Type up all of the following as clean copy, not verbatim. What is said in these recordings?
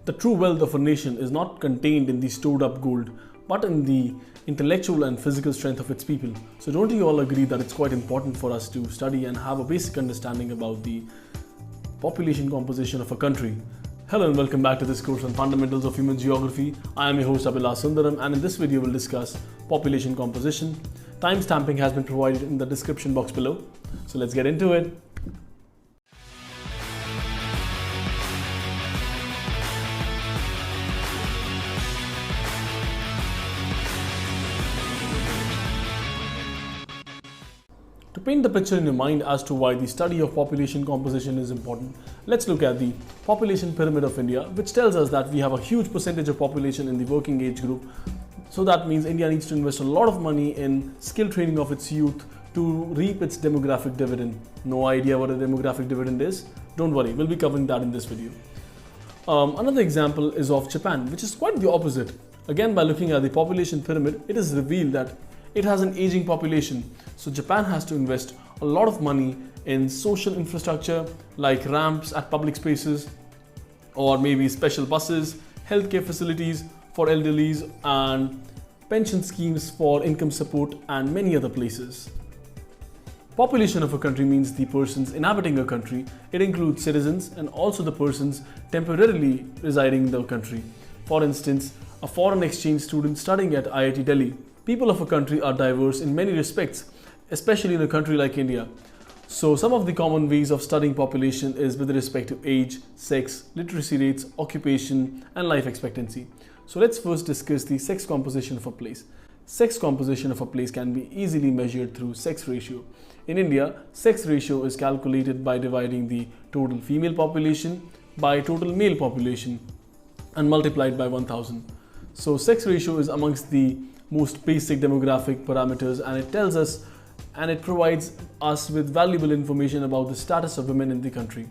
The true wealth of a nation is not contained in the stored up gold, but in the intellectual and physical strength of its people. So don't you all agree that it's quite important for us to study and have a basic understanding about the population composition of a country? Hello and welcome back to this course on Fundamentals of Human Geography. I am your host Abhilash Sundaram, and in this video we'll discuss population composition. Timestamping has been provided in the description box below. So let's get into it. To paint the picture in your mind as to why the study of population composition is important, let's look at the population pyramid of India, which tells us that we have a huge percentage of population in the working age group. So that means India needs to invest a lot of money in skill training of its youth to reap its demographic dividend. No idea what a demographic dividend is? Don't worry, we'll be covering that in this video. Another example is of Japan, which is quite the opposite. Again, by looking at the population pyramid, it is revealed that it has an aging population. So Japan has to invest a lot of money in social infrastructure like ramps at public spaces, or maybe special buses, healthcare facilities for elderlies, and pension schemes for income support, and many other places. Population of a country means the persons inhabiting a country. It includes citizens and also the persons temporarily residing in the country. For instance, a foreign exchange student studying at IIT Delhi. People of a country are diverse in many respects, especially in a country like India. So some of the common ways of studying population is with respect to age, sex, literacy rates, occupation, and life expectancy. So let's first discuss the sex composition of a place. Sex composition of a place can be easily measured through sex ratio. In India, sex ratio is calculated by dividing the total female population by total male population and multiplied by 1000. So sex ratio is amongst the most basic demographic parameters, and it tells us and it provides us with valuable information about the status of women in the country.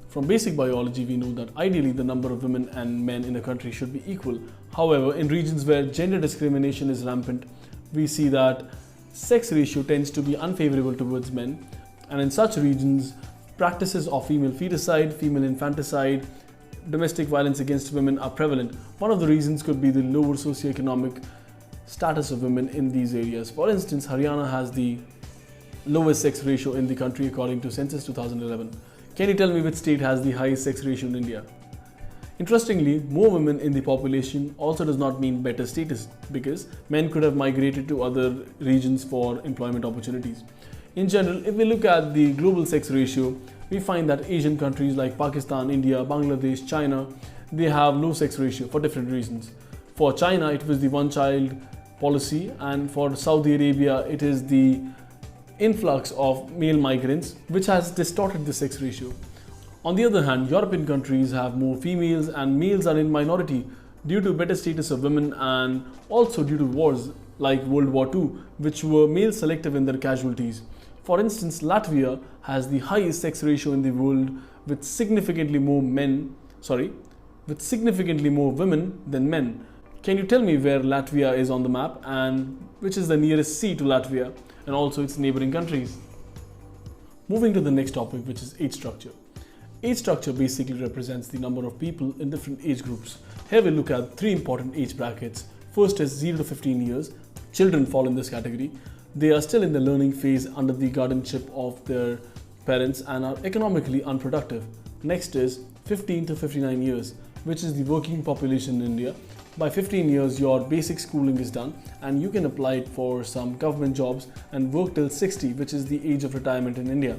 From basic biology, we know that ideally the number of women and men in a country should be equal. However, in regions where gender discrimination is rampant, we see that sex ratio tends to be unfavorable towards men, and in such regions, practices of female feticide, female infanticide, domestic violence against women are prevalent. One of the reasons could be the lower socioeconomic status of women in these areas. For instance, Haryana has the lowest sex ratio in the country according to Census 2011. Can you tell me which state has the highest sex ratio in India? Interestingly, more women in the population also does not mean better status, because men could have migrated to other regions for employment opportunities. In general, if we look at the global sex ratio, we find that Asian countries like Pakistan, India, Bangladesh, China, they have low sex ratio for different reasons. For China, it was the one-child policy, and for Saudi Arabia, it is the influx of male migrants which has distorted the sex ratio. On the other hand, European countries have more females and males are in minority due to better status of women, and also due to wars like World War II, which were male selective in their casualties. For instance, Latvia has the highest sex ratio in the world with significantly more women than men. Can you tell me where Latvia is on the map and which is the nearest sea to Latvia and also its neighboring countries? Moving to the next topic, which is age structure. Age structure basically represents the number of people in different age groups. Here we look at three important age brackets. First is 0 to 15 years. Children fall in this category. They are still in the learning phase under the guardianship of their parents and are economically unproductive. Next is 15 to 59 years, which is the working population in India. By 15 years, your basic schooling is done and you can apply it for some government jobs and work till 60, which is the age of retirement in India.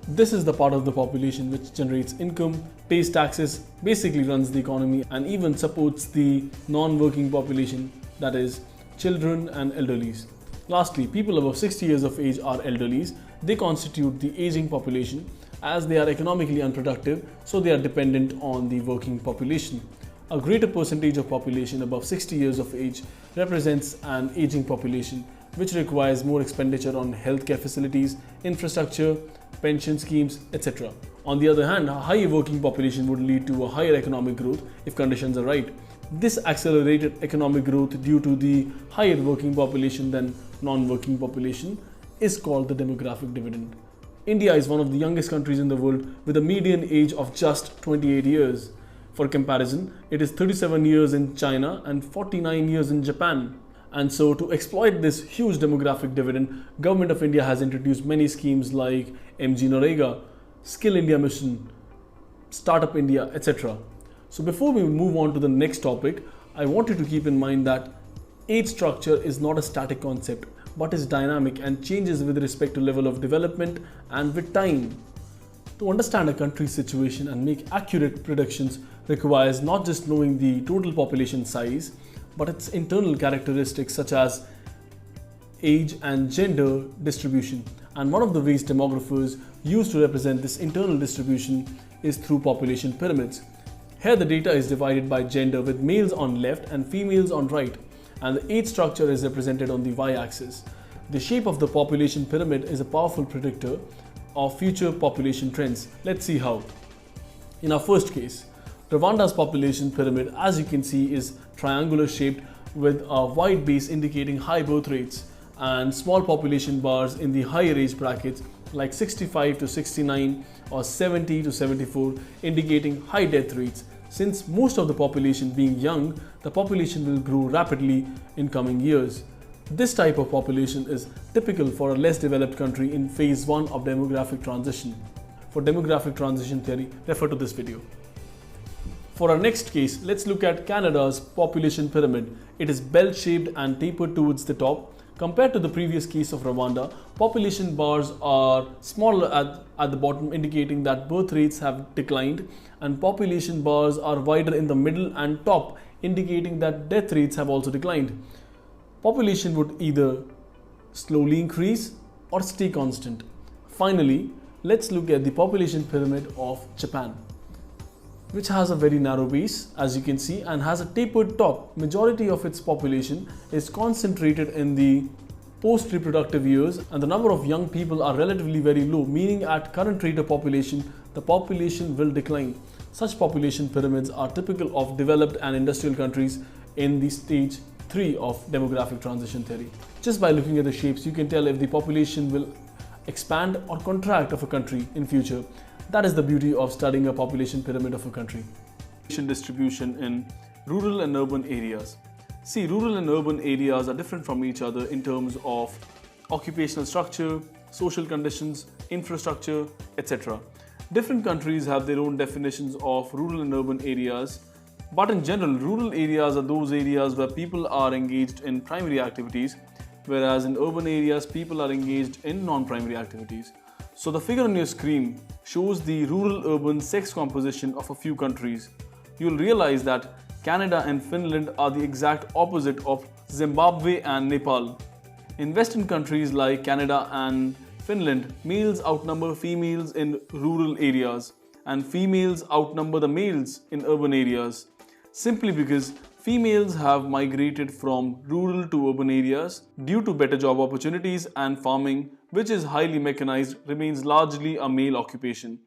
This is the part of the population which generates income, pays taxes, basically runs the economy, and even supports the non-working population, that is, children and elderlies. Lastly, people above 60 years of age are elderlies. They constitute the aging population as they are economically unproductive, so they are dependent on the working population. A greater percentage of population above 60 years of age represents an aging population, which requires more expenditure on healthcare facilities, infrastructure, pension schemes, etc. On the other hand, a higher working population would lead to a higher economic growth if conditions are right. This accelerated economic growth due to the higher working population than non-working population is called the demographic dividend. India is one of the youngest countries in the world with a median age of just 28 years. For comparison, it is 37 years in China and 49 years in Japan. And so to exploit this huge demographic dividend, Government of India has introduced many schemes like MG Narega, Skill India Mission, Startup India, etc. So before we move on to the next topic, I want you to keep in mind that age structure is not a static concept, but is dynamic and changes with respect to level of development and with time. To understand a country's situation and make accurate predictions requires not just knowing the total population size, but its internal characteristics such as age and gender distribution. And one of the ways demographers use to represent this internal distribution is through population pyramids. Here the data is divided by gender with males on left and females on right, and the age structure is represented on the y-axis. The shape of the population pyramid is a powerful predictor of future population trends. Let's see how. In our first case, Rwanda's population pyramid, as you can see, is triangular shaped with a wide base indicating high birth rates and small population bars in the higher age brackets like 65 to 69 or 70 to 74 indicating high death rates. Since most of the population being young, the population will grow rapidly in coming years. This type of population is typical for a less developed country in phase 1 of demographic transition. For demographic transition theory, refer to this video. For our next case, let's look at Canada's population pyramid. It is bell-shaped and tapered towards the top. Compared to the previous case of Rwanda, population bars are smaller at the bottom, indicating that birth rates have declined, and population bars are wider in the middle and top, indicating that death rates have also declined. Population would either slowly increase or stay constant. Finally, let's look at the population pyramid of Japan, which has a very narrow base, as you can see, and has a tapered top. Majority of its population is concentrated in the post-reproductive years, and the number of young people are relatively very low, meaning at current rate of population, the population will decline. Such population pyramids are typical of developed and industrial countries in the stage 3 of demographic transition theory. Just by looking at the shapes, you can tell if the population will expand or contract of a country in future. That is the beauty of studying a population pyramid of a country. Distribution in rural and urban areas. See, rural and urban areas are different from each other in terms of occupational structure, social conditions, infrastructure, etc. Different countries have their own definitions of rural and urban areas, but in general, rural areas are those areas where people are engaged in primary activities, whereas in urban areas, people are engaged in non-primary activities. So the figure on your screen shows the rural-urban sex composition of a few countries. You'll realize that Canada and Finland are the exact opposite of Zimbabwe and Nepal. In Western countries like Canada and Finland, males outnumber females in rural areas and females outnumber the males in urban areas, simply because females have migrated from rural to urban areas due to better job opportunities, and farming, which is highly mechanized, remains largely a male occupation.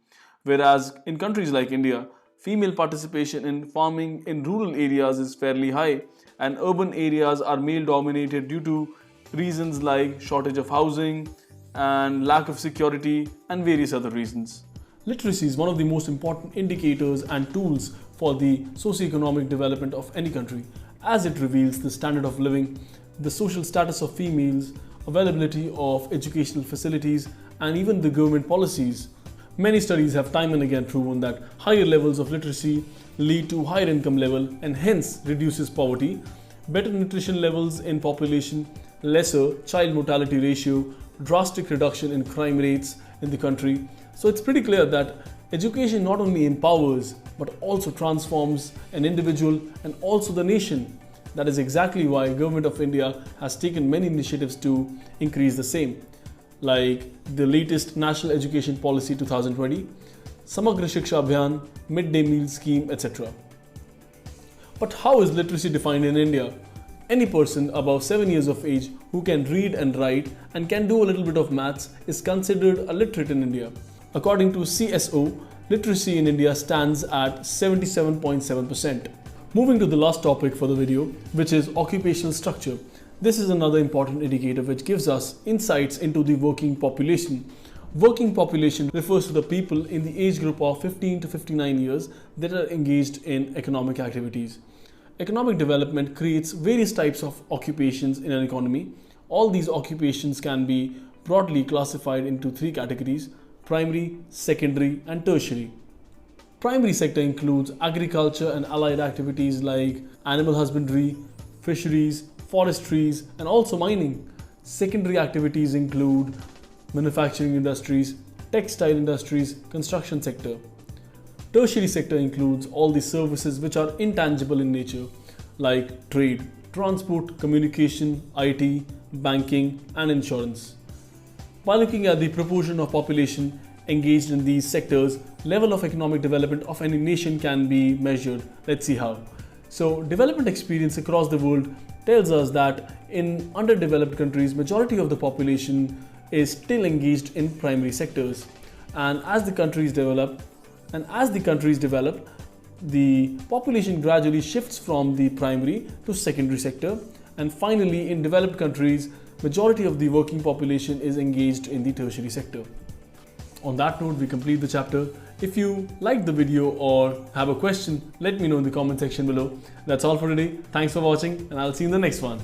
Whereas in countries like India, female participation in farming in rural areas is fairly high, and urban areas are male dominated due to reasons like shortage of housing and lack of security and various other reasons. Literacy is one of the most important indicators and tools for the socio-economic development of any country, as it reveals the standard of living, the social status of females, availability of educational facilities, and even the government policies. Many studies have time and again proven that higher levels of literacy lead to higher income level and hence reduces poverty, better nutrition levels in population, lesser child mortality ratio, drastic reduction in crime rates in the country. So it's pretty clear that education not only empowers but also transforms an individual and also the nation. That is exactly why Government of India has taken many initiatives to increase the same, like the latest National Education Policy 2020, Samagra Shiksha Abhiyan, Midday Meal Scheme, etc. But how is literacy defined in India? Any person above 7 years of age who can read and write and can do a little bit of maths is considered a literate in India. According to CSO, literacy in India stands at 77.7%. Moving to the last topic for the video, which is occupational structure. This is another important indicator which gives us insights into the working population. Working population refers to the people in the age group of 15 to 59 years that are engaged in economic activities. Economic development creates various types of occupations in an economy. All these occupations can be broadly classified into three categories: primary, secondary, and tertiary. Primary sector includes agriculture and allied activities like animal husbandry, fisheries, forestries, and also mining. Secondary activities include manufacturing industries, textile industries, construction sector. Tertiary sector includes all the services which are intangible in nature, like trade, transport, communication, IT, banking, and insurance. By looking at the proportion of population engaged in these sectors, level of economic development of any nation can be measured. Let's see how. So, development experience across the world tells us that in underdeveloped countries, majority of the population is still engaged in primary sectors, and as the countries develop, the population gradually shifts from the primary to secondary sector, and finally in developed countries, majority of the working population is engaged in the tertiary sector. On that note, we complete the chapter. If you liked the video or have a question, let me know in the comment section below. That's all for today. Thanks for watching, and I'll see you in the next one.